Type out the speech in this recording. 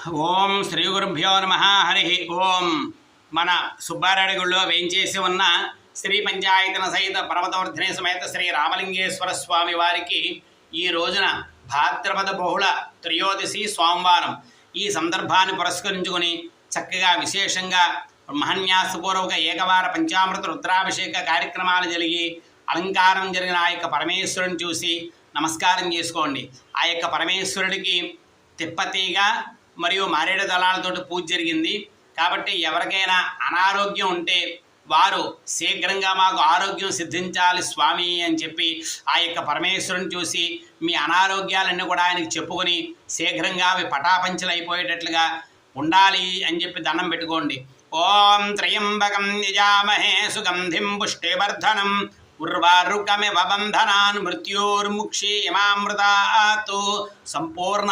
ఓం శ్రీ గురుభ్యో నమ. హరి ఓం. మన సుబ్బారెడ్డి గుళ్ళో వేయించేసి ఉన్న శ్రీ పంచాయతన సహిత పర్వతవర్ధిని సమేత శ్రీ రామలింగేశ్వర స్వామి వారికి ఈ రోజున భాద్రపద బహుళ త్రయోదశి సోమవారం. ఈ సందర్భాన్ని పురస్కరించుకొని చక్కగా విశేషంగా మహన్యాసపూర్వక ఏకవార పంచామృత రుద్రాభిషేక కార్యక్రమాలు జరిగి అలంకారం జరిగిన ఆ యొక్క పరమేశ్వరుని చూసి నమస్కారం చేసుకోండి. ఆ యొక్క పరమేశ్వరుడికి తిప్పతీగ మరియు మారేడు దళాలతోటి పూజ జరిగింది. కాబట్టి ఎవరికైనా అనారోగ్యం ఉంటే వారు శీఘ్రంగా మాకు ఆరోగ్యం సిద్ధించాలి స్వామి అని చెప్పి ఆ యొక్క పరమేశ్వరుని చూసి మీ అనారోగ్యాలన్నీ కూడా ఆయనకి చెప్పుకొని శీఘ్రంగా అవి పటాపంచలు అయిపోయేటట్లుగా ఉండాలి అని చెప్పి దండం పెట్టుకోండి. ఓం త్రయంబకం యజామహే సుగంధిం పుష్టివర్ధనం ఉర్వారుకమివ బంధనాన్ మృత్యోర్ముక్షీయమామృతాత్. సంపూర్ణ